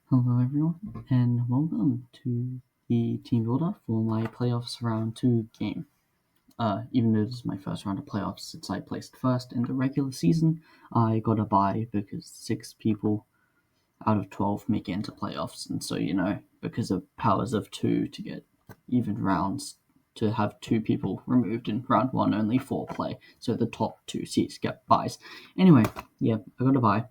Hello everyone, and welcome to the team builder for my Playoffs Round 2 game. Even though this is my first round of playoffs since I placed first in the regular season, I got a bye because 6 people out of 12 make it into playoffs, and so, because of powers of 2 to get even rounds, to have 2 people removed in round 1, only 4 play, so the top 2 seeds get byes. Anyway, yeah, I got a bye.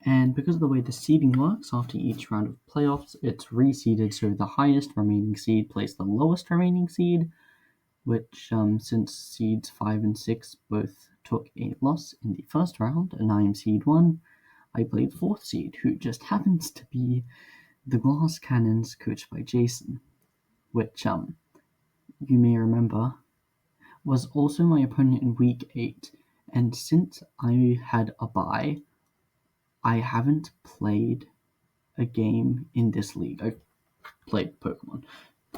And because of the way the seeding works, after each round of playoffs, it's reseeded, so the highest remaining seed plays the lowest remaining seed, which, since seeds 5 and 6 both took a loss in the first round, and I am seed 1, I played the 4th seed, who just happens to be the Glass Cannons coached by Jason, which, you may remember, was also my opponent in week 8, and since I had a bye, I haven't played a game in this league. I've played Pokemon,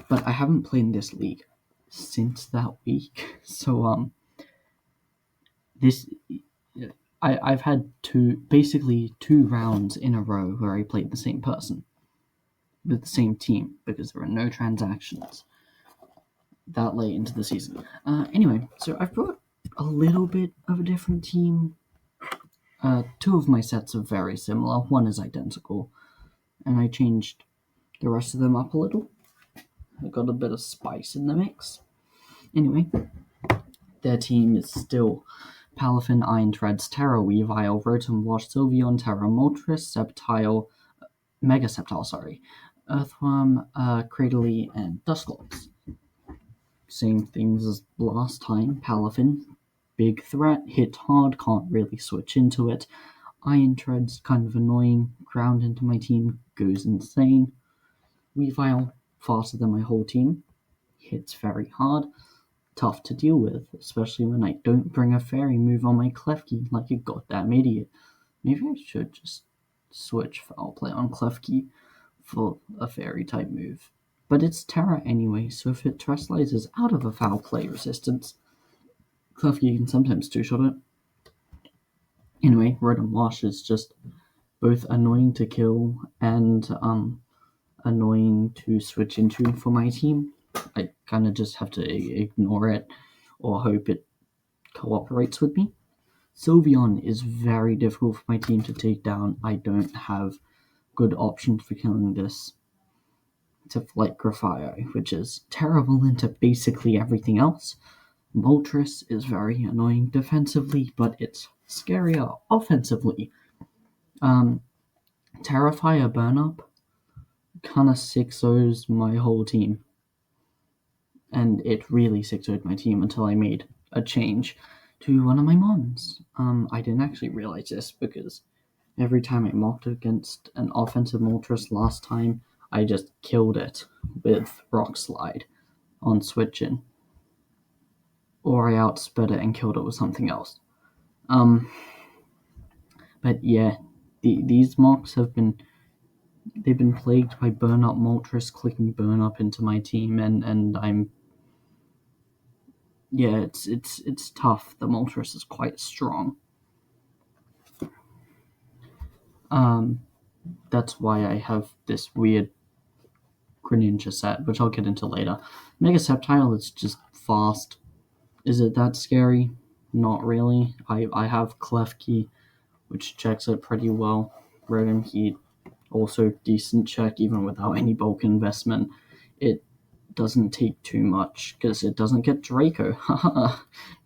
but I haven't played in this league since that week. So this I've had basically two rounds in a row where I played the same person with the same team because there were no transactions that late into the season. Anyway, so I've brought a little bit of a different team. Two of my sets are very similar. One is identical, and I changed the rest of them up a little. I got a bit of spice in the mix. Anyway, their team is still Palafin, Iron Treads, Terra Weavile, Rotom Wash, Sylveon, Terra Moltres, Mega Sceptile, Earthworm, Cradily, and Dusclops. Same things as last time. Palafin, big threat, hit hard, can't really switch into it. Iron Treads, kind of annoying, ground into my team, goes insane. Weavile, faster than my whole team, hits very hard, tough to deal with, especially when I don't bring a fairy move on my Klefki like a goddamn idiot. Maybe I should just switch Foul Play on Klefki for a fairy type move. But it's Terra anyway, so if it Terrestrializes out of a Foul Play resistance, Klefki can sometimes two-shot it. Anyway, Rotom Wash is just both annoying to kill and annoying to switch into for my team. I kind of just have to ignore it or hope it cooperates with me. Sylveon is very difficult for my team to take down. I don't have good options for killing this, except for like Grafio, which is terrible into basically everything else. Moltres is very annoying defensively, but it's scarier offensively. Terrifier Burn Up kinda 6-0s my whole team. And it really 6-0'd my team until I made a change to one of my mons. I didn't actually realize this because every time I mocked against an offensive Moltres last time, I just killed it with Rock Slide on switching. Or I outsped it and killed it with something else. But yeah, these mocks they've been plagued by Burn Up Moltres clicking Burn Up into my team, and it's tough. The Moltres is quite strong. That's why I have this weird Greninja set, which I'll get into later. Mega Sceptile is just fast. Is it that scary? Not really. I have Klefki, which checks it pretty well. Rotom Heat, also decent check, even without any bulk investment. It doesn't take too much, because it doesn't get Draco.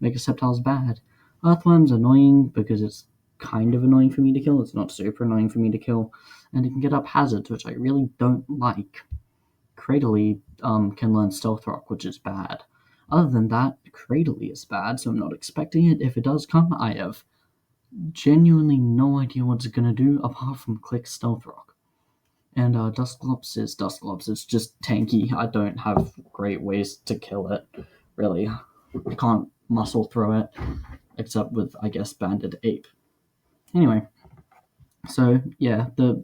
Mega Sceptile's bad. Earthworm's annoying, because it's kind of annoying for me to kill. It's not super annoying for me to kill. And it can get up hazards, which I really don't like. Cradily can learn Stealth Rock, which is bad. Other than that, Cradily is bad, so I'm not expecting it. If it does come, I have genuinely no idea what it's going to do apart from click Stealth Rock. And Dusclops is Dusclops. It's just tanky. I don't have great ways to kill it, really. I can't muscle throw it, except with, I guess, Banded Ape. Anyway, so yeah, the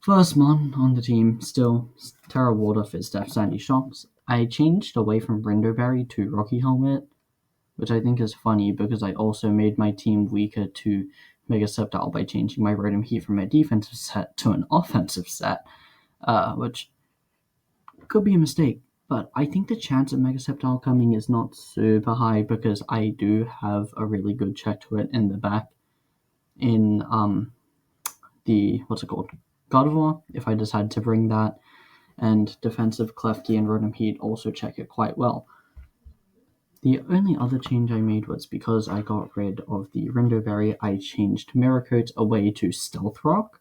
first mon on the team, still Terra Water, Fizzdeath, Sandy Shocks. I changed away from Brindoberry to Rocky Helmet, which I think is funny because I also made my team weaker to Mega Sceptile by changing my Rotom Heat from a defensive set to an offensive set, which could be a mistake. But I think the chance of Mega Sceptile coming is not super high because I do have a really good check to it in the back in the God of War, if I decide to bring that, and defensive Klefki and Rotom Heat also check it quite well. The only other change I made was because I got rid of the Rindoberry, I changed Mirror Coat away to Stealth Rock.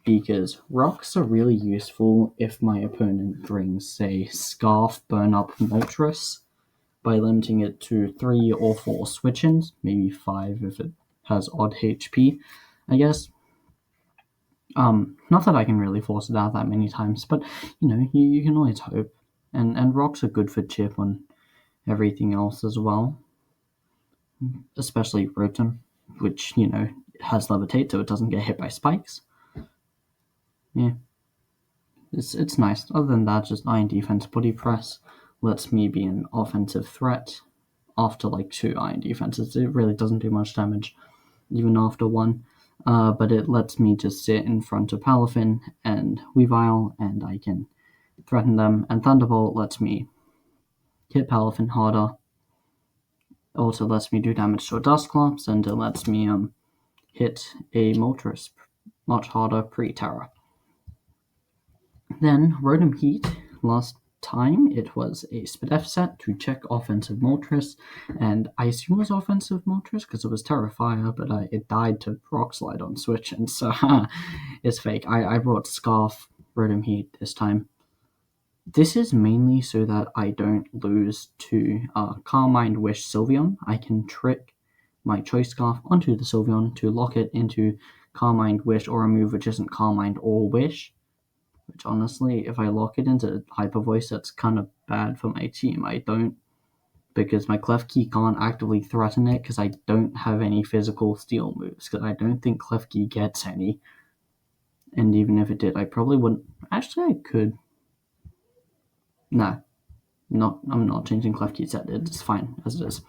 Because rocks are really useful if my opponent brings, say, Scarf, Burn Up, Moltres, by limiting it to 3 or 4 switch-ins, maybe 5 if it has odd HP, I guess. Not that I can really force it out that many times, but, you can always hope. And rocks are good for chip on everything else as well. Especially Rotom, which, has Levitate, so it doesn't get hit by spikes. Yeah. It's nice. Other than that, just Iron Defense Body Press lets me be an offensive threat after 2 Iron Defenses. It really doesn't do much damage, even after 1. But it lets me just sit in front of Palafin and Weavile, and I can threaten them. And Thunderbolt lets me hit Palafin harder. Also lets me do damage to a Dusclops, and it lets me hit a Moltres much harder pre-Terra. Then Rotom Heat, last time it was a Spadef set to check offensive Moltres, and I assume it was offensive Moltres because it was Terra Fire, but it died to Rock Slide on Switch, and so it's fake. I brought Scarf Rotom Heat this time. This is mainly so that I don't lose to Carmine Wish Sylveon. I can trick my Choice Scarf onto the Sylveon to lock it into Carmine Wish or a move which isn't Carmine or Wish. Which honestly, if I lock it into Hyper Voice, that's kind of bad for my team. I don't, because my Klefki can't actively threaten it because I don't have any physical steel moves, because I don't think Klefki gets any. And even if it did, I probably wouldn't. Actually, I could. No, I'm not changing Klefki's set. It's fine as it is.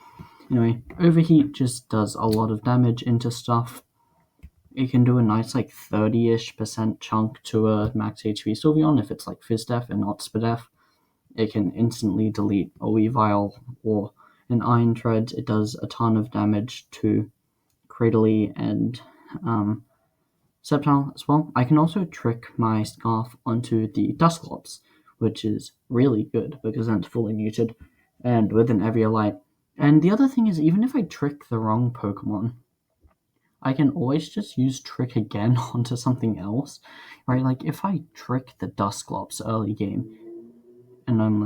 Anyway, Overheat just does a lot of damage into stuff. It can do a nice 30-ish% chunk to a max HP Sylveon if it's Fizdef and not Spadef. It can instantly delete a Weavile or an Iron Tread. It does a ton of damage to Cradily and Sceptile as well. I can also trick my Scarf onto the Dusclops, which is really good because then it's fully muted and with an Eviolite. And the other thing is, even if I trick the wrong Pokemon, I can always just use Trick again onto something else, right? If I trick the Dusclops early game, and I'm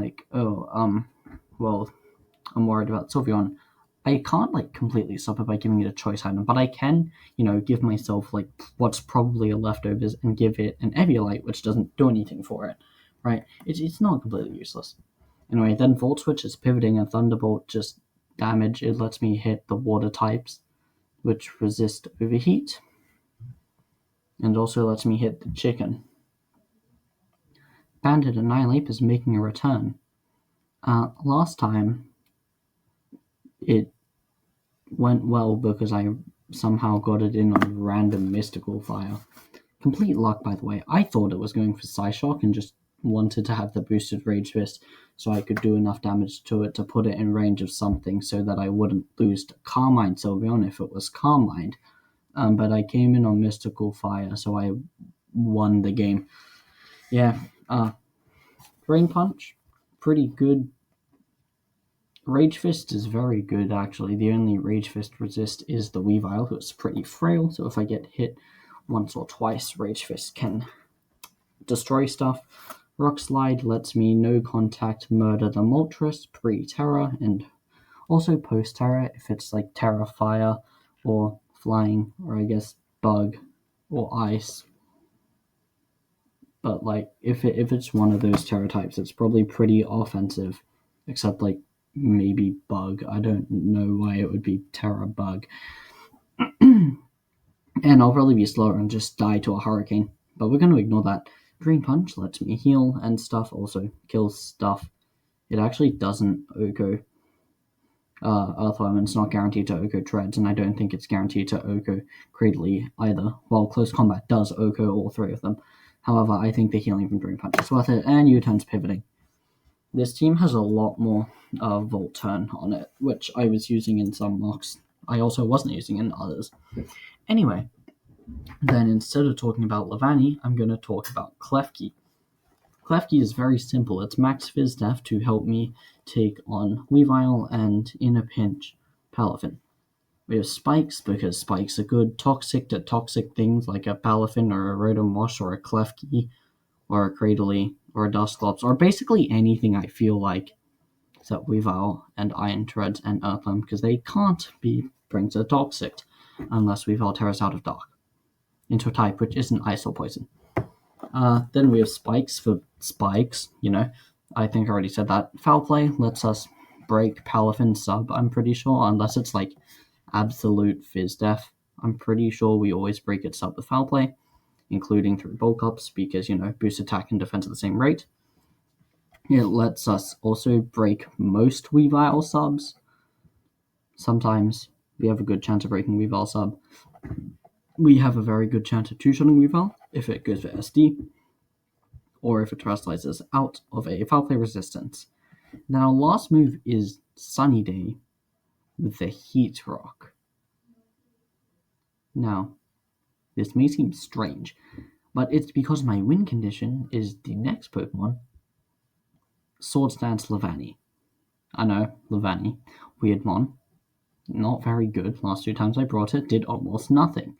I'm worried about Sylveon, I can't completely stop it by giving it a choice item, but I can, give myself what's probably a leftovers and give it an Eviolite, which doesn't do anything for it, right? It's not completely useless. Anyway, then Volt Switch is pivoting, and Thunderbolt just damage. It lets me hit the water types, which resist Overheat, and also lets me hit the Chicken. Bandit Annihilate is making a return. Last time, it went well because I somehow got it in on random Mystical Fire. Complete luck, by the way. I thought it was going for Psyshock and just wanted to have the boosted Rage Fist so I could do enough damage to it to put it in range of something so that I wouldn't lose to Carmine Sylveon if it was Carmine. But I came in on Mystical Fire, so I won the game. Yeah, Drain Punch, pretty good. Rage Fist is very good, actually. The only Rage Fist resist is the Weavile, who's pretty frail, so if I get hit once or twice, Rage Fist can destroy stuff. Rock Slide lets me no contact murder the Moltres pre-Terra, and also post-Terra if it's Terra Fire or Flying, or I guess Bug or Ice. But if it's one of those Terra types, it's probably pretty offensive, except maybe Bug. I don't know why it would be Terra Bug. And I'll probably be slower and just die to a Hurricane. But we're going to ignore that. Drain Punch lets me heal and stuff, also kills stuff. It actually doesn't Oko. Earthworm, and it's not guaranteed to Oko Treads, and I don't think it's guaranteed to Oko Cradley either, while Close Combat does Oko all three of them. However, I think the healing from Dream Punch is worth it, and U-Turn's pivoting. This team has a lot more Volt Turn on it, which I was using in some mocks. I also wasn't using in others. Anyway, then instead of talking about Levani, I'm going to talk about Klefki. Klefki is very simple. It's max Fizz Def to help me take on Weavile and, in a pinch, Palafin. We have Spikes because Spikes are good. Toxic to toxic things like a Palafin or a Rotom Wash or a Klefki or a Cradley or a Dusclops or basically anything I feel like except Weavile and Iron Treads and Earthworm because they can't be brings a Toxic unless Weavile tears out of Dark into a type which isn't Ice or Poison. Then we have Spikes for Spikes, I think I already said that. Foul Play lets us break Palafin sub, I'm pretty sure, unless it's like absolute Fizz Def. I'm pretty sure we always break it sub with Foul Play, including through Bulk Ups, because, boost attack and defense at the same rate. It lets us also break most Weavile subs. Sometimes we have a good chance of breaking Weavile sub. We have a very good chance of two-shotting Weavile if it goes for SD, or if it terrestrializes out of a Foul Play resistance. Then our last move is Sunny Day with the Heat Rock. Now, this may seem strange, but it's because my win condition is the next Pokemon, Swords Dance Levani. I know, Levani, Weirdmon, not very good. Last 2 times I brought it, did almost nothing.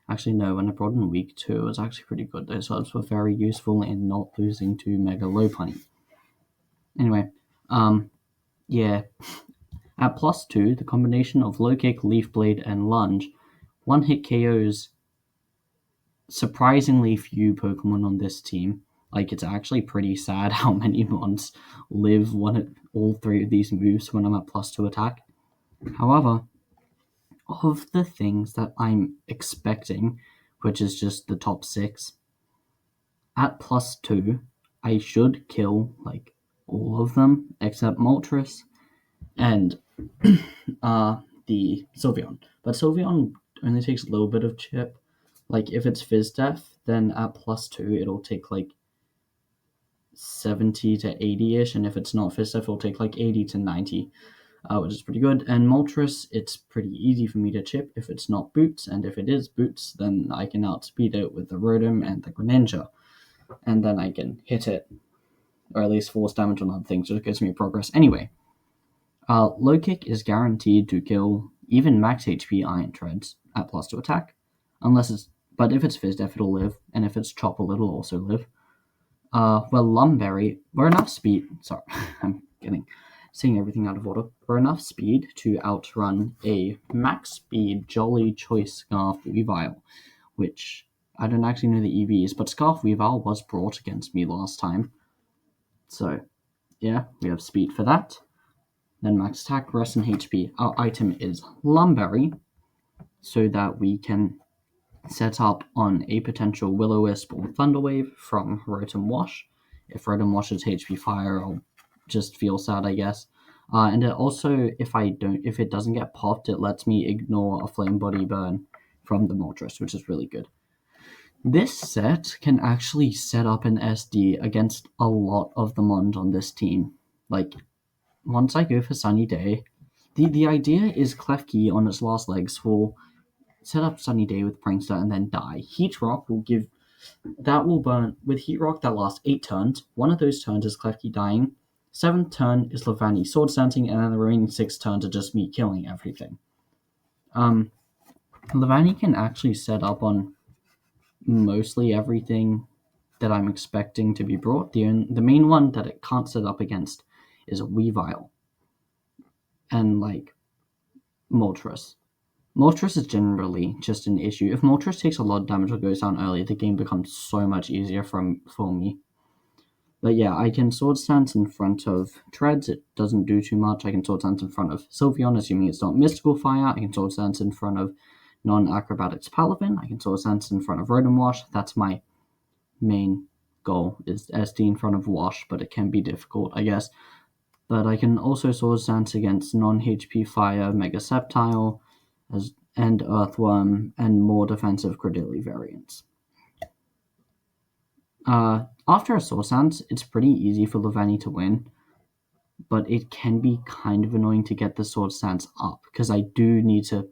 Actually, no, when I brought it in week 2, it was actually pretty good. Those subs were very useful in not losing to Mega Lopunny. Anyway, yeah. At +2, the combination of Low Kick, Leaf Blade, and Lunge one-hit KOs surprisingly few Pokemon on this team. Like, it's actually pretty sad how many mons live all 3 of these moves when I'm at +2 attack. However, of the things that I'm expecting, which is just the top 6, at +2, I should kill, like, all of them, except Moltres and the Sylveon. But Sylveon only takes a little bit of chip. Like, if it's Fizz Def, then at +2, it'll take, like, 70 to 80-ish, and if it's not Fizz Def, it'll take, like, 80 to 90, which is pretty good. And Moltres, it's pretty easy for me to chip if it's not Boots, and if it is Boots, then I can outspeed it with the Rotom and the Greninja, and then I can hit it, or at least force damage on other things, so it gives me progress. Anyway, Low Kick is guaranteed to kill even max HP Iron Treads at +2 attack, but if it's Fizz Def, it'll live, and if it's Chople, it'll also live. Lumberry, we're enough speed. Sorry, I'm saying everything out of order. We're enough speed to outrun a max speed Jolly Choice Scarf Weavile, which I don't actually know the EVs, but Scarf Weavile was brought against me last time. So, yeah, we have speed for that. Then max attack, rest, and HP. Our item is Lumberry, so that we can set up on a potential Will-O-Wisp or Thunderwave from Rotom Wash. If Rotom Wash's HP Fire, I'll just feel sad, I guess. And it also, if it doesn't get popped, it lets me ignore a Flame Body Burn from the Moltres, which is really good. This set can actually set up an SD against a lot of the mons on this team. Like, once I go for Sunny Day, the idea is Klefki on its last legs will set up Sunny Day with Prankster and then die. Heat Rock will burn with Heat Rock that lasts 8 turns. One of those turns is Klefki dying. 7th turn is Levani sword stancing, and then the remaining 6 turns are just me killing everything. Levani can actually set up on mostly everything that I'm expecting to be brought. The main one that it can't set up against is Weavile and like Moltres. Moltres is generally just an issue. If Moltres takes a lot of damage or goes down early, the game becomes so much easier for me. But yeah, I can Sword Stance in front of Treads. It doesn't do too much. I can Sword Stance in front of Sylveon, assuming it's not Mystical Fire. I can Sword Stance in front of non-Acrobatics Palafin. I can Sword Stance in front of Rotom Wash. That's my main goal, is SD in front of Wash, but it can be difficult, I guess. But I can also Sword Dance against non-HP Fire Mega Sceptile and Earthworm and more defensive Credilli variants. After a Sword Dance, it's pretty easy for Levani to win, but it can be kind of annoying to get the Sword Dance up, because I do need to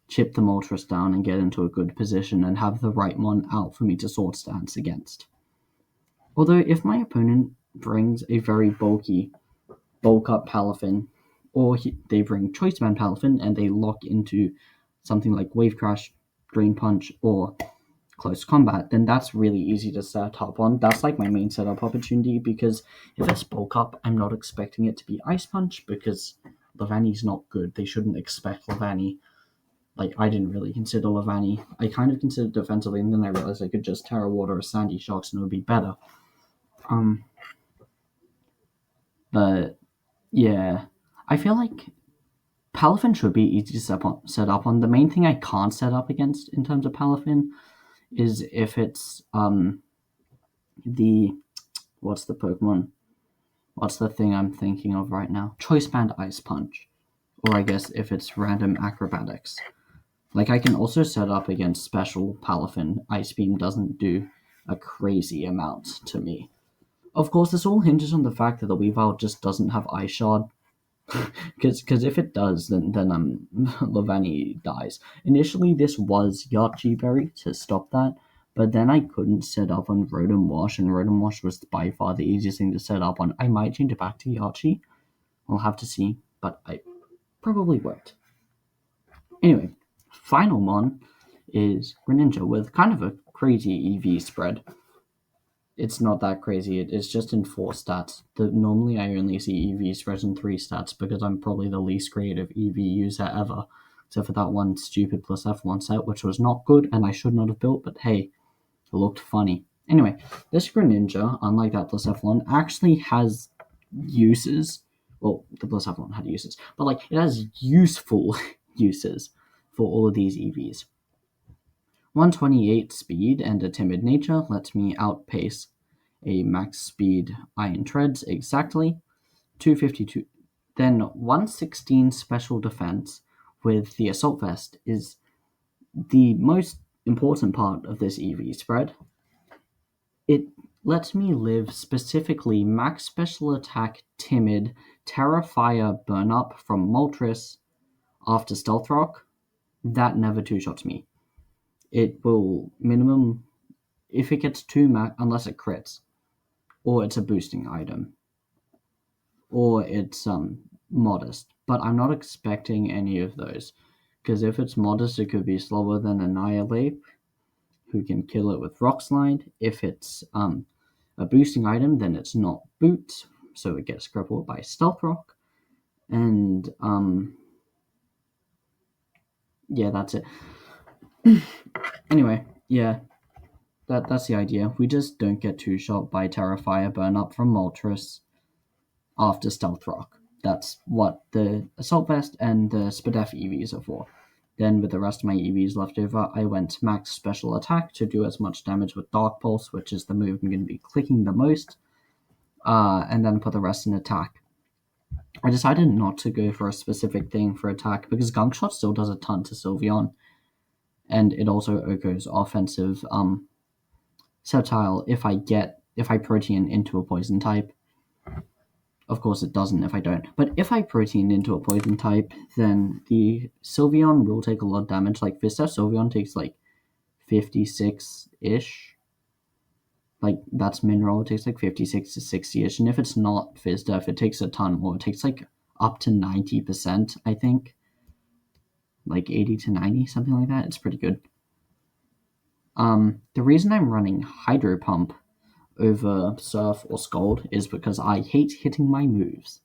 chip the Moltres down and get into a good position and have the right one out for me to Sword Dance against. Although if my opponent brings a very bulk up Palafin, or they bring Choice Band Palafin and they lock into something like Wave Crash, Drain Punch, or Close Combat, then that's really easy to set up on. That's like my main setup opportunity, because if it's bulk up, I'm not expecting it to be Ice Punch, because Levani's not good. They shouldn't expect Levani. Like, I didn't really consider Levani. I kind of considered defensively, and then I realized I could just Terra Water or Sandy Shocks and it would be better. But yeah, I feel like Palafin should be easy to set up on. The main thing I can't set up against in terms of Palafin is if it's what's the Pokemon? What's the thing I'm thinking of right now? Choice Band Ice Punch. Or I guess if it's random acrobatics. Like, I can also set up against special Palafin. Ice Beam doesn't do a crazy amount to me. Of course, this all hinges on the fact that the Weavile just doesn't have Ice Shard. Because if it does, then Levani dies. Initially, this was Yachi Berry to stop that, but then I couldn't set up on Rotom Wash, and Rotom Wash was by far the easiest thing to set up on. I might change it back to Yachi. I'll have to see, but I probably won't. Anyway, final one is Greninja with kind of a crazy EV spread. It's not that crazy. It's just in 4 stats. Normally I only see EV spreads in 3 stats because I'm probably the least creative EV user ever, except for that one stupid plus F1 set, which was not good and I should not have built, but hey, it looked funny. Anyway, this Greninja, unlike that plus F1, actually has uses. Well, the plus F1 had uses, but like, it has useful uses for all of these EVs. 128 speed and a timid nature lets me outpace a max speed Iron Treads exactly. 252. Then 116 special defense with the Assault Vest is the most important part of this EV spread. It lets me live specifically max special attack timid Terra Fire burn up from Moltres after Stealth Rock. That never two-shots me. It will minimum, if it gets 2 max, unless it crits, or it's a boosting item, or it's modest. But I'm not expecting any of those, because if it's modest, it could be slower than Annihilate, who can kill it with Rock Slide. If it's a boosting item, then it's not Boot, so it gets crippled by Stealth Rock. And yeah, that's it. Anyway, yeah, that's the idea. We just don't get two-shot by Terra Fire burn up from Moltres after Stealth Rock. That's what the Assault Vest and the Spadef EVs are for. Then with the rest of my EVs left over, I went max special attack to do as much damage with Dark Pulse, which is the move I'm going to be clicking the most, and then put the rest in attack. I decided not to go for a specific thing for attack because Gunk Shot still does a ton to Sylveon, and it also goes offensive Sceptile if I Protean into a Poison type. Of course it doesn't if I don't. But if I Protean into a Poison type, then the Sylveon will take a lot of damage. Like, Vista Sylveon takes like 56-ish. Like, that's Mineral. It takes like 56 to 60-ish. And if it's not Vista, it takes a ton more. It takes like up to 90%, I think. Like 80 to 90, something like that. It's pretty good. The reason I'm running Hydro Pump over Surf or Scald is because I hate hitting my moves.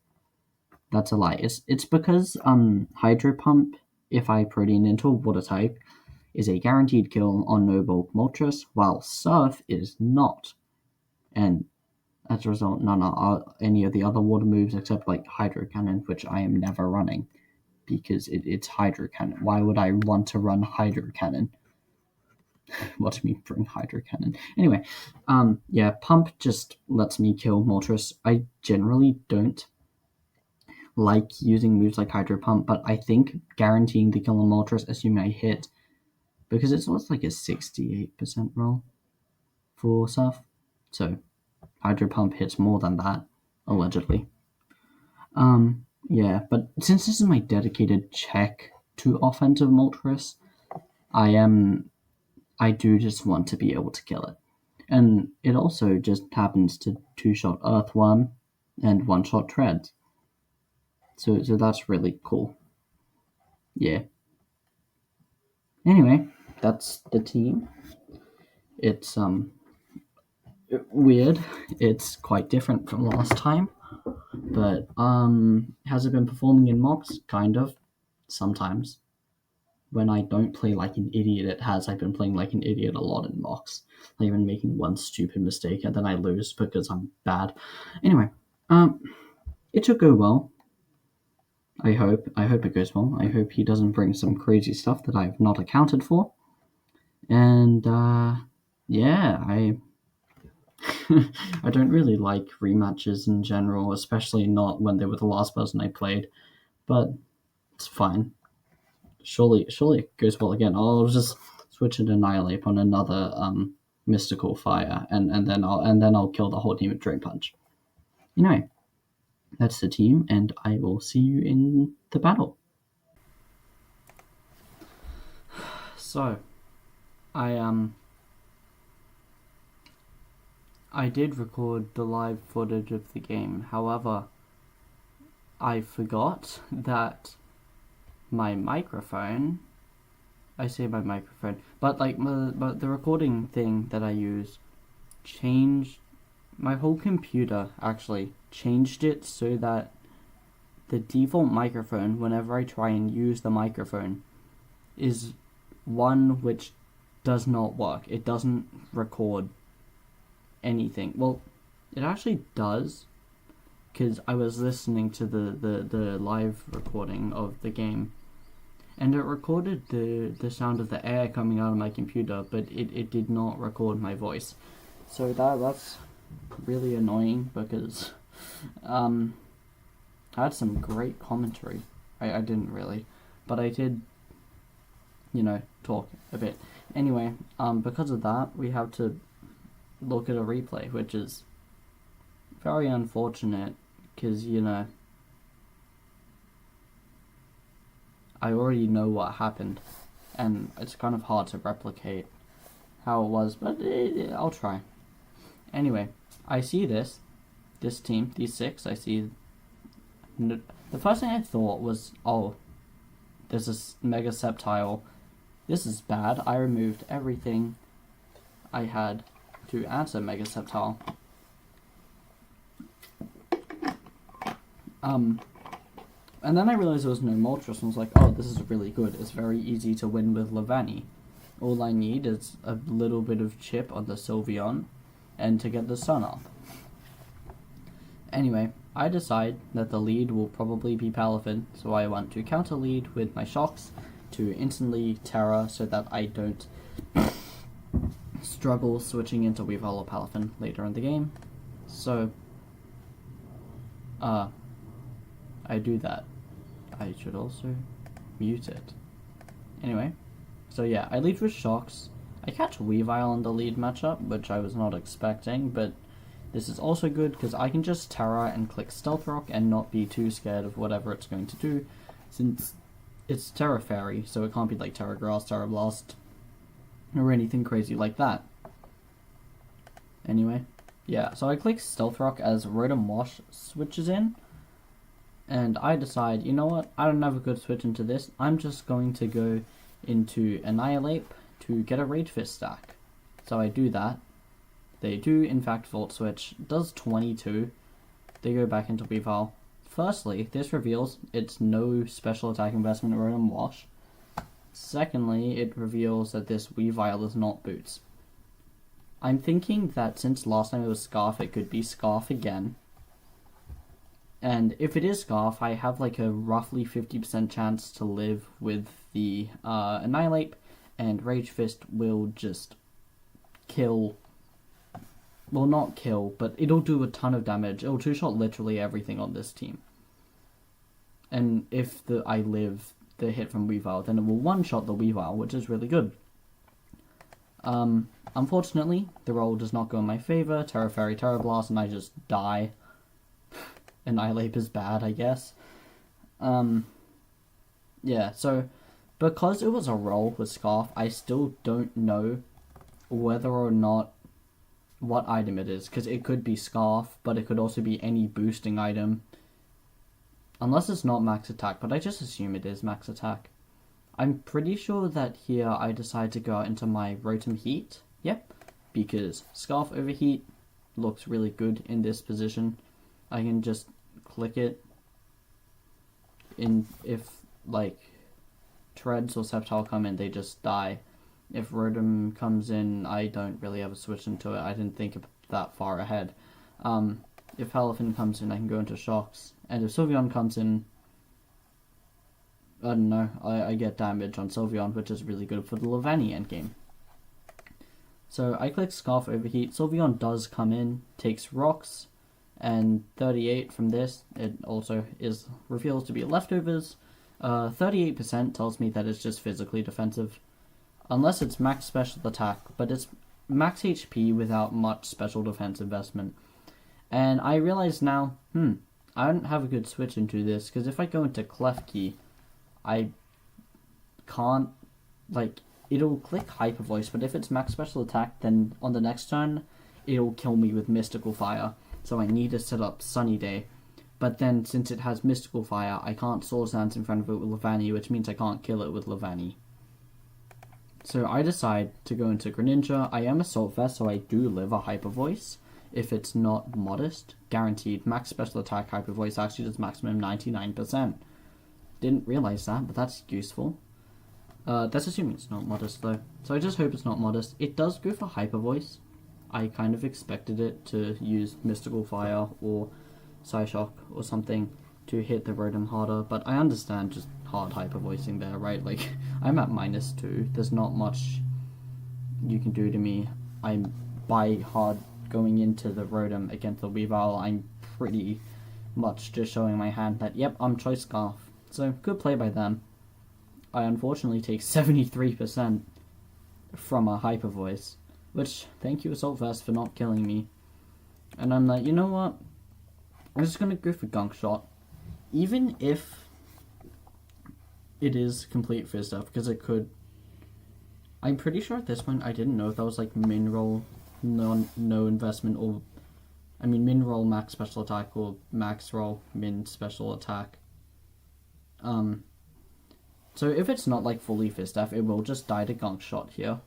That's a lie. It's because Hydro Pump, if I Protean into a Water type, is a guaranteed kill on no bulk Moltres, while Surf is not. And as a result, none are any of the other water moves except like Hydro Cannon, which I am never running because it's Hydro Cannon. Why would I want to run Hydro Cannon? What do you mean bring Hydro Cannon? Anyway, yeah, Pump just lets me kill Moltres. I generally don't like using moves like Hydro Pump, but I think guaranteeing the kill on Moltres, assuming I hit, because it's almost like a 68% roll for Surf. So Hydro Pump hits more than that, allegedly. Yeah, but since this is my dedicated check to offensive Moltres, I do just want to be able to kill it. And it also just happens to two-shot Earthworm and one-shot Treads. So that's really cool. Yeah. Anyway, that's the team. It's weird. It's quite different from last time. But has it been performing in mocks? Kind of. Sometimes. When I don't play like an idiot, it has. I've been playing like an idiot a lot in mocks. I've been making one stupid mistake and then I lose because I'm bad. Anyway, it should go well. I hope. I hope it goes well. I hope he doesn't bring some crazy stuff that I've not accounted for. And yeah, I don't really like rematches in general, especially not when they were the last person I played. But it's fine. Surely it goes well again. I'll just switch and Annihilate on another mystical fire, and then I'll kill the whole team with Drain Punch. Anyway, that's the team, and I will see you in the battle. So, I did record the live footage of the game. However, I forgot that my microphone. I say my microphone, but but the recording thing that I use changed. My whole computer actually changed it so that the default microphone, whenever I try and use the microphone, is one which does not work. It doesn't record anything. Well, it actually does, because I was listening to the live recording of the game, and it recorded the sound of the air coming out of my computer, but it did not record my voice. So that's really annoying, because I had some great commentary. I didn't really, but I did, talk a bit. Anyway, because of that, we have to look at a replay, which is very unfortunate, because, I already know what happened, and it's kind of hard to replicate how it was, but I'll try. Anyway, I see this team, these six, I see. The first thing I thought was, oh, there's this Mega Sceptile. This is bad. I removed everything I had to answer Mega Sceptile. And then I realized there was no Moltres, and I was like, oh, this is really good. It's very easy to win with Levani. All I need is a little bit of chip on the Sylveon, and to get the sun up. Anyway, I decide that the lead will probably be Palafin, so I want to counter lead with my shocks to instantly Terra so that I don't struggle switching into Weavile or Palafin later in the game. So, I do that. I should also mute it. Anyway, so yeah, I lead with shocks. I catch Weavile in the lead matchup, which I was not expecting, but this is also good because I can just Terra and click Stealth Rock and not be too scared of whatever it's going to do, since it's Terra Fairy, so it can't be like Terra Grass, Terra Blast, or anything crazy like that. Anyway, yeah, so I click Stealth Rock as Rotom Wash switches in, and I decide, you know what, I don't have a good switch into this, I'm just going to go into Annihilate to get a Rage Fist stack. So I do that. They do, in fact, Volt Switch. Does 22. They go back into Weavile. Firstly, this reveals it's no special attack investment Rotom Wash. Secondly, it reveals that this Weavile is not Boots. I'm thinking that since last time it was Scarf, it could be Scarf again. And if it is Scarf, I have like a roughly 50% chance to live with the Annihilate, and Rage Fist will just kill. Well, not kill, but it'll do a ton of damage. It'll two-shot literally everything on this team. and if I live the hit from Weavile, then it will one-shot the Weavile, which is really good. Unfortunately, the roll does not go in my favor. Terra Fairy, Terra Blast, and I just die. Annihilate is bad, I guess. Yeah, so because it was a roll with Scarf, I still don't know whether or not what item it is, because it could be Scarf, but it could also be any boosting item. Unless it's not max attack, but I just assume it is max attack. I'm pretty sure that here I decide to go out into my Rotom Heat. Yep, because Scarf Overheat looks really good in this position. I can just click it in if like Treads or Sceptile come in, they just die. If Rotom comes in, I don't really have a switch into it. I didn't think that far ahead. If Palafin comes in, I can go into Shocks. And if Sylveon comes in, I don't know, I get damage on Sylveon, which is really good for the Levani endgame. So I click Scarf Overheat. Sylveon does come in, takes Rocks, and 38 from this. It also reveals to be leftovers. 38% tells me that it's just physically defensive. Unless it's max special attack, but it's max HP without much special defense investment. And I realize now, I don't have a good switch into this, because if I go into Klefki, I can't, it'll click Hyper Voice, but if it's max special attack, then on the next turn, it'll kill me with Mystical Fire. So I need to set up Sunny Day. But then, since it has Mystical Fire, I can't Swords Dance in front of it with Levani, which means I can't kill it with Levani. So I decide to go into Greninja. I am Assault Vest, so I do live a Hyper Voice. If it's not modest, guaranteed. Max special attack Hyper Voice actually does maximum 99%. Didn't realize that, but that's useful. That's assuming it's not modest though. So I just hope it's not modest. It does go for Hyper Voice. I kind of expected it to use Mystical Fire or Psyshock or something to hit the Rotom harder, but I understand just hard Hyper Voicing there, right? Like, I'm at -2. There's not much you can do to me. I'm by hard going into the Rotom against the Weavile. I'm pretty much just showing my hand that, yep, I'm Choice Scarf. So, good play by them. I unfortunately take 73% from a Hyper Voice, which, thank you Assault Vest for not killing me. And I'm like, you know what? I'm just gonna go for Gunk Shot. Even if it is complete Fizz Death, because it could... I'm pretty sure at this point I didn't know if that was like Min Roll, no investment, or... I mean, Min Roll max special attack, or Max Roll min special attack. So if it's not like fully Fizz Death, it will just die to Gunk Shot here.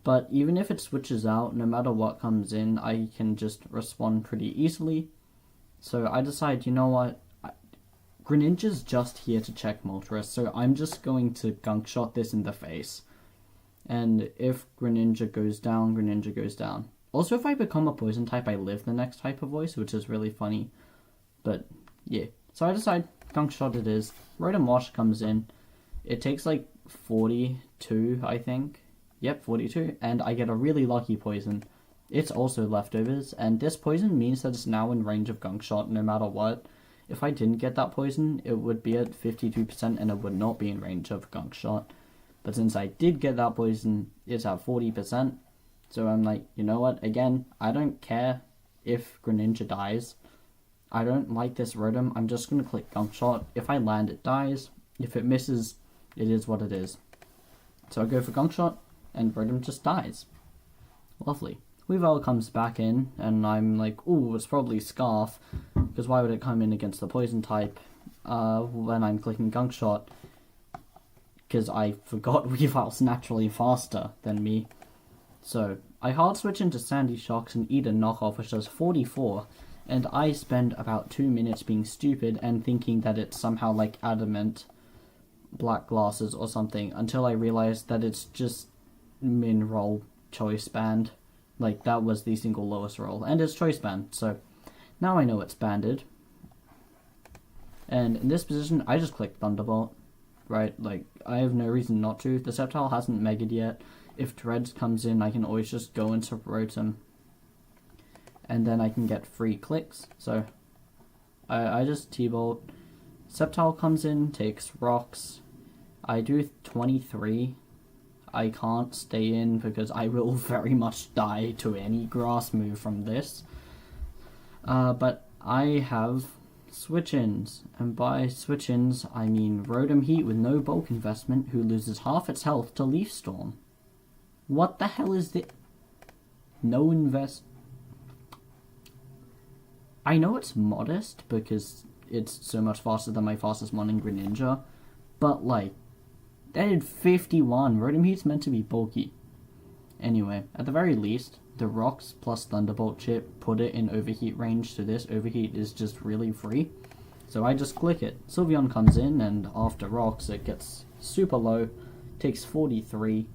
But even if it switches out, no matter what comes in, I can just respond pretty easily. So I decide, you know what, Greninja's just here to check Moltres, so I'm just going to Gunk Shot this in the face. And if Greninja goes down, Greninja goes down. Also, if I become a Poison type, I live the next Hyper Voice, which is really funny. But, yeah. So I decide, Gunk Shot it is. Rotom Wash comes in. It takes like 42, I think. Yep, 42. And I get a really lucky Poison. It's also leftovers, and this Poison means that it's now in range of Gunk Shot no matter what. If I didn't get that Poison, it would be at 52% and it would not be in range of Gunk Shot. But since I did get that Poison, it's at 40%. So I'm like, you know what, again, I don't care if Greninja dies. I don't like this Rotom, I'm just going to click Gunk Shot. If I land, it dies. If it misses, it is what it is. So I go for Gunk Shot, and Rotom just dies. Lovely. Weavile comes back in, and I'm like, ooh, it's probably Scarf, because why would it come in against the Poison type when I'm clicking Gunk Shot? Because I forgot Weavile's naturally faster than me. So, I hard switch into Sandy Shocks and eat a knockoff, which does 44, and I spend about 2 minutes being stupid and thinking that it's somehow like Adamant Black Glasses or something, until I realized that it's just Min Roll Choice Band. Like, that was the single lowest roll, and it's Choice Band, so now I know it's banded. And in this position, I just click Thunderbolt, right? Like, I have no reason not to. The Sceptile hasn't Mega'd yet. If Dreads comes in, I can always just go into Rotom, and then I can get free clicks. So, I just T-Bolt, Sceptile comes in, takes rocks. I do 23. I can't stay in because I will very much die to any grass move from this. But I have switch-ins, and by switch-ins I mean Rotom Heat with no bulk investment who loses half its health to Leaf Storm. What the hell is this? No invest... I know it's modest because it's so much faster than my fastest one in Greninja, but like, that did 51. Rotom Heat's meant to be bulky. Anyway, at the very least, the rocks plus Thunderbolt chip put it in overheat range, so this overheat is just really free. So I just click it. Sylveon comes in, and after rocks it gets super low, takes 43,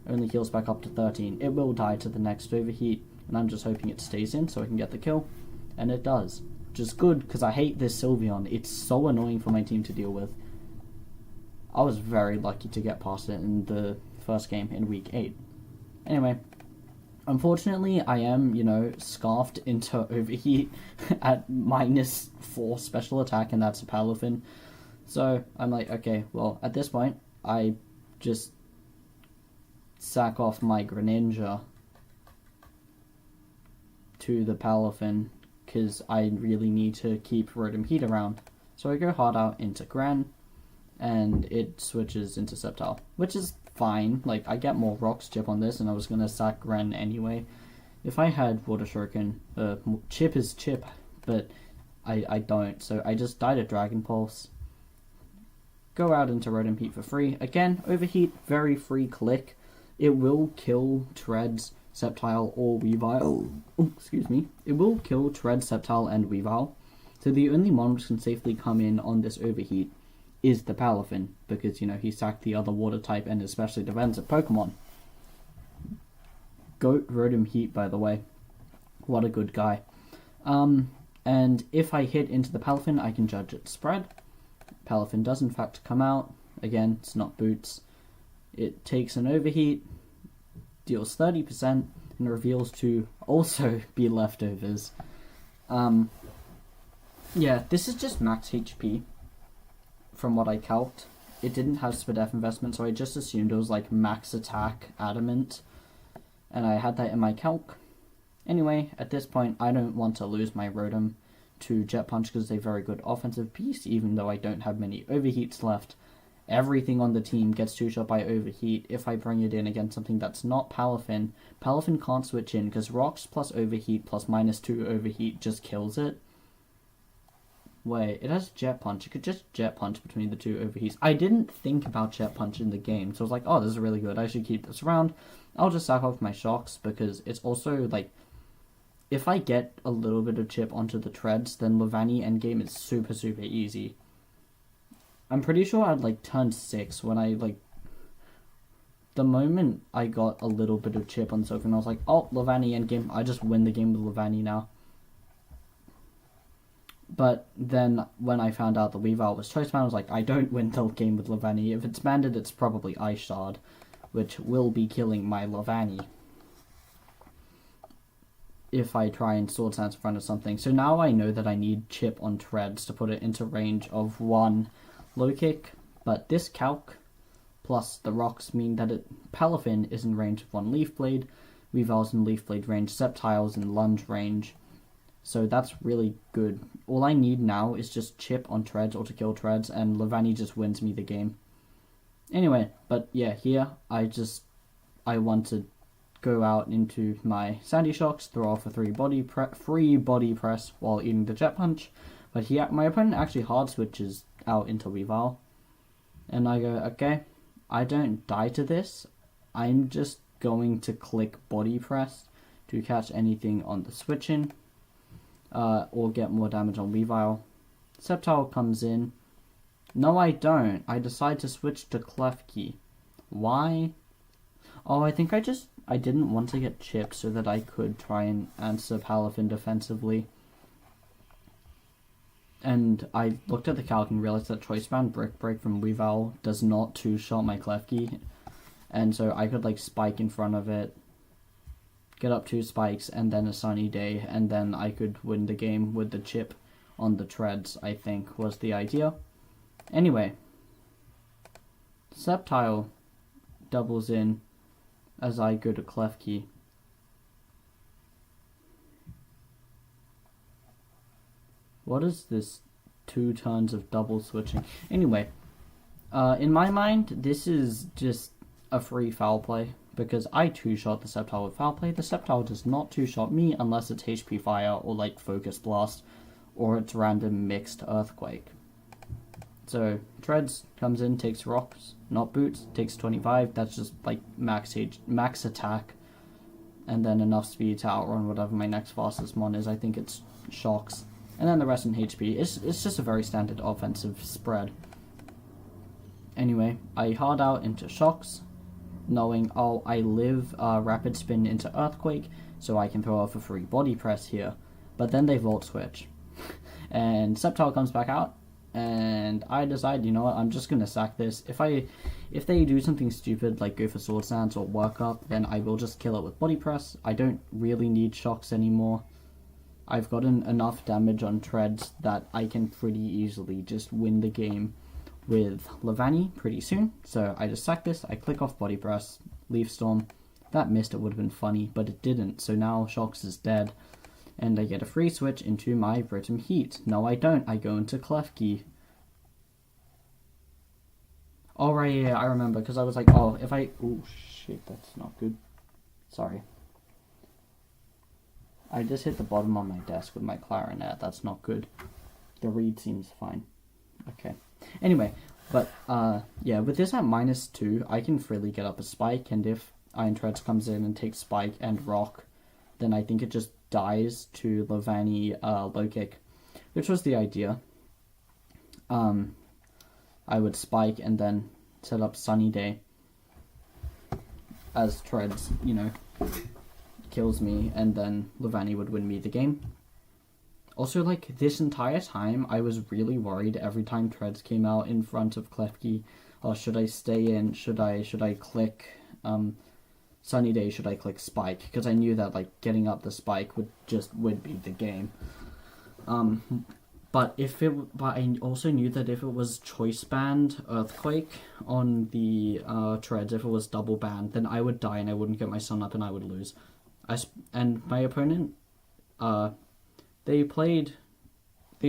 only heals back up to 13. It will die to the next overheat, and I'm just hoping it stays in so I can get the kill. And it does. Which is good, because I hate this Sylveon. It's so annoying for my team to deal with. I was very lucky to get past it in the first game in week 8. Anyway, unfortunately, I am, scarfed into overheat at -4 special attack, and that's a Palafin. So, I'm like, okay, well, at this point, I just sack off my Greninja to the Palafin, because I really need to keep Rotom Heat around. So I go hard out into Gran, and it switches into Sceptile, which is fine. Like, I get more Rocks chip on this, and I was going to sack Gran anyway. If I had Water Shuriken, chip is chip, but I don't, so I just died at Dragon Pulse. Go out into Rotom Heat for free. Again, Overheat, very free click. It will kill Treads, Sceptile, or Weavile. Oh, excuse me. It will kill Tread, Sceptile, and Weavile. So the only mon which can safely come in on this Overheat is the Palafin, because, he sacked the other water type and especially defensive Pokemon. Goat Rotom Heat, by the way. What a good guy. And if I hit into the Palafin, I can judge its spread. Palafin does in fact come out. Again, it's not boots. It takes an Overheat, deals 30%, and reveals to also be leftovers. Yeah, this is just max HP. From what I calced, it didn't have Spadef investment, so I just assumed it was like max attack adamant, and I had that in my calc. Anyway, at this point, I don't want to lose my Rotom to Jet Punch because it's a very good offensive piece, even though I don't have many Overheats left. Everything on the team gets two-shot by Overheat. If I bring it in against something that's not Palafin, Palafin can't switch in because Rocks plus Overheat plus -2 Overheat just kills it. Wait, it has Jet Punch. It could just Jet Punch between the two Overheats. I didn't think about Jet Punch in the game, so I was like, oh, this is really good. I should keep this around. I'll just sack off my Shocks, because it's also, like, if I get a little bit of chip onto the Treads, then Levani endgame is super, super easy. I'm pretty sure I'd, like, turned 6 when I, like, the moment I got a little bit of chip on Sylveon, I was like, oh, Levani endgame. I just win the game with Levani now. But then when I found out the Weavile was Choice Band, I was like, I don't win the game with Levani. If it's banded, it's probably Ice Shard, which will be killing my Levani if I try and Sword Stance in front of something. So now I know that I need chip on Treads to put it into range of 1 low kick, but this calc plus the rocks mean that Palafin is in range of 1 Leaf Blade, Weavile's in Leaf Blade range, Sceptile's in lunge range. So that's really good. All I need now is just chip on Treads or to kill Treads, and Levani just wins me the game. Anyway, but yeah, here I want to go out into my Sandy Shocks, throw off a free body press while eating the Jet Punch. But here, my opponent actually hard switches out into Weavile. And I go, okay, I don't die to this. I'm just going to click body press to catch anything on the switch-in. Or get more damage on Weavile. Sceptile comes in. No, I don't. I decide to switch to Klefki. Why? Oh, I think I didn't want to get chipped so that I could try and answer Palafin defensively. And I looked at the calc and realized that Choice Band Brick Break from Weavile does not two-shot my Klefki. And so I could, like, spike in front of it, get up 2 spikes, and then a Sunny Day, and then I could win the game with the chip on the Treads, I think, was the idea. Anyway, Sceptile doubles in as I go to Klefki. What is this 2 turns of double switching? Anyway, in my mind, this is just a free foul play because I 2-shot the Sceptile with foul play. The Sceptile does not 2-shot me unless it's HP Fire or like Focus Blast or it's random mixed Earthquake. So Treads comes in, takes rocks, not boots, takes 25. That's just like max attack, and then enough speed to outrun whatever my next fastest mon is. I think it's shocks, and then the rest in HP. It's just a very standard offensive spread. Anyway, I hard out into shocks, knowing I live rapid spin into Earthquake, so I can throw off a free body press here. But then they volt switch, and Sceptile comes back out. And I decide, you know what, I'm just gonna sack this. If they do something stupid like go for sword stance or work up, then I will just kill it with body press. I don't really need shocks anymore. I've gotten enough damage on Treads that I can pretty easily just win the game with Levani pretty soon. So I just sack this, I click off body press, Leaf Storm. That missed, it would have been funny, but it didn't, so now shocks is dead. And I get a free switch into my Britum Heat. No, I don't. I go into Klefki. Oh, right, yeah, I remember. Because I was like, oh, if I... Oh, shit, that's not good. Sorry. I just hit the bottom of my desk with my clarinet. That's not good. The read seems fine. Okay. Anyway, but, yeah, with this at -2, I can freely get up a spike. And if Iron Treads comes in and takes spike and rock, then I think it just dies to Levani low kick, which was the idea. I would spike and then set up Sunny Day as Treads, you know, kills me, and then Levani would win me the game. Also, like, this entire time, I was really worried every time Treads came out in front of Klefki. Oh, should I stay in? Should I click Sunny Day, should I click spike? Because I knew that like getting up the spike would be the game. But I also knew that if it was choice banned Earthquake on the Treads, if it was double banned, then I would die and I wouldn't get my sun up and I would lose. And my opponent, they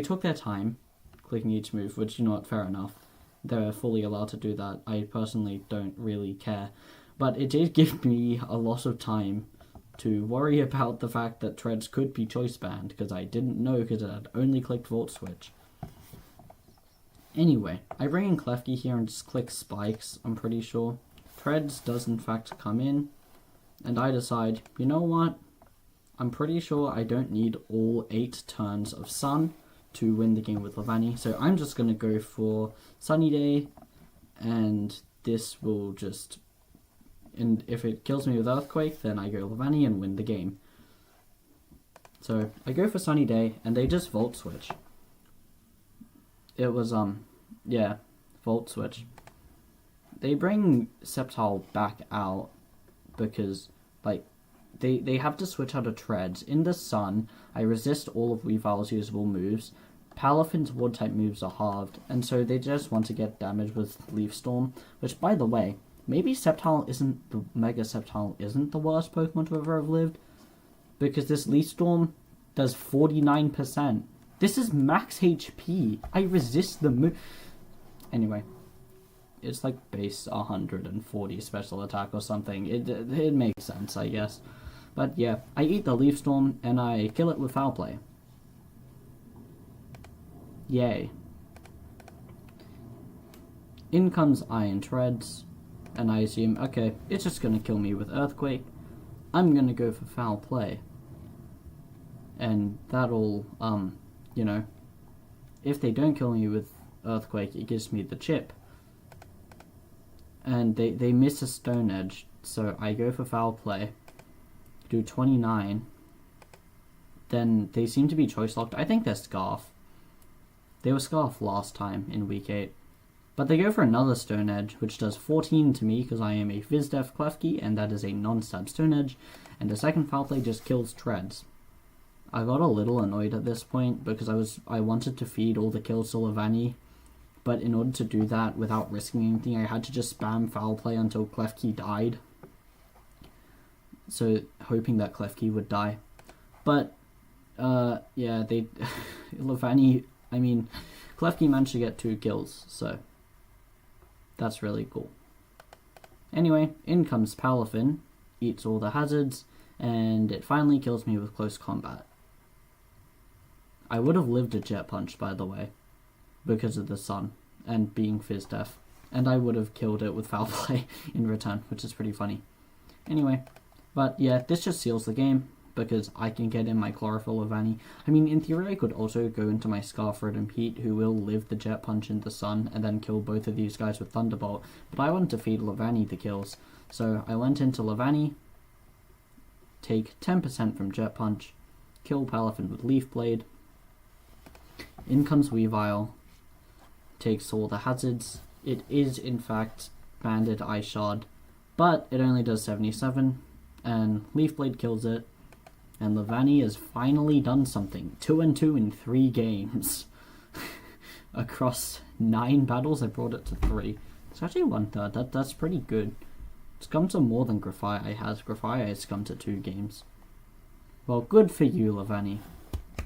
took their time clicking each move, which, you know what, fair enough. They're fully allowed to do that. I personally don't really care. But it did give me a lot of time to worry about the fact that Treads could be choice banned, because I didn't know because it had only clicked Volt Switch. Anyway, I bring in Klefki here and just click spikes, I'm pretty sure. Treads does in fact come in, and I decide, you know what? I'm pretty sure I don't need all 8 turns of Sun to win the game with Levani, so I'm just going to go for Sunny Day, and this will just... And if it kills me with Earthquake, then I go Levani and win the game. So I go for Sunny Day, and they just Volt Switch. It was, yeah, Volt Switch. They bring Sceptile back out because, like, they have to switch out of Treads. In the Sun, I resist all of Weavile's usable moves. Palafin's Wood-type moves are halved, and so they just want to get damage with Leaf Storm, which, by the way, maybe Mega Sceptile isn't the worst Pokemon to ever have lived, because this Leaf Storm does 49%. This is max HP. I resist the move. Anyway, it's like base 140 special attack or something. It makes sense, I guess. But yeah, I eat the Leaf Storm and I kill it with Foul Play. Yay. In comes Iron Treads. And I assume, okay, it's just going to kill me with Earthquake. I'm going to go for Foul Play. And that'll, you know, if they don't kill me with Earthquake, it gives me the chip. And they miss a Stone Edge, so I go for Foul Play. Do 29. Then they seem to be choice locked. I think they're Scarf. They were Scarf last time in Week 8. But they go for another Stone Edge, which does 14 to me because I am a Vizdef Klefki, and that is a non-stab Stone Edge, and the second Foul Play just kills Treads. I got a little annoyed at this point because I wanted to feed all the kills to Levani But in order to do that without risking anything, I had to just spam foul play until Klefki died. So, hoping that Klefki would die. But, yeah, they... Levani... I mean, Klefki managed to get 2 kills, so... That's really cool. Anyway, in comes Palafin, eats all the hazards, and it finally kills me with close combat. I would have lived a jet punch, by the way, because of the sun and being fizz deaf, and I would have killed it with foul play in return, which is pretty funny. Anyway, but yeah, this just seals the game, because I can get in my Chlorophyll Levani. I mean, in theory, I could also go into my Scarfred and Pete, who will live the jet punch in the sun, and then kill both of these guys with Thunderbolt, but I wanted to feed Levani the kills, so I went into Levani, take 10% from jet punch, kill Palafin with Leaf Blade. In comes Weavile, takes all the hazards. It is, in fact, Banded Ice Shard, but it only does 77, and Leaf Blade kills it, and Levani has finally done something. 2-2 in 3 games. Across 9 battles, I brought it to 3. It's actually 1/3, that's pretty good. It's come to more than Grafia has. Grafia has come to 2 games. Well, good for you, Levani.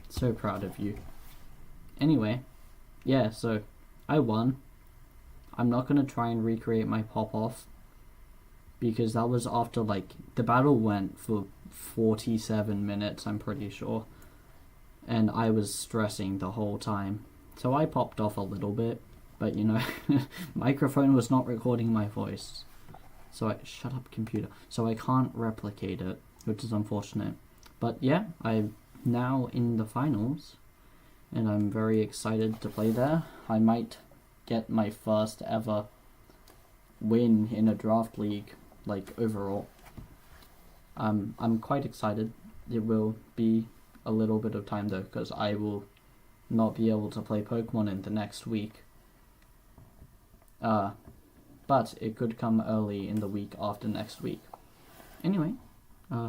So proud of you. Anyway, yeah, so I won. I'm not going to try and recreate my pop-off, because that was after, like, the battle went for 47 minutes, I'm pretty sure. And I was stressing the whole time. So I popped off a little bit, but, you know, microphone was not recording my voice. So shut up, computer. So I can't replicate it, which is unfortunate. But yeah, I'm now in the finals, and I'm very excited to play there. I might get my first ever win in a draft league, like, overall. I'm quite excited. It will be a little bit of time though, because I will not be able to play Pokemon in the next week. But it could come early in the week after next week. Anyway,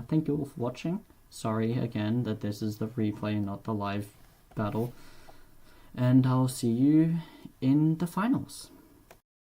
thank you all for watching. Sorry again that this is the replay, not the live battle. And I'll see you in the finals.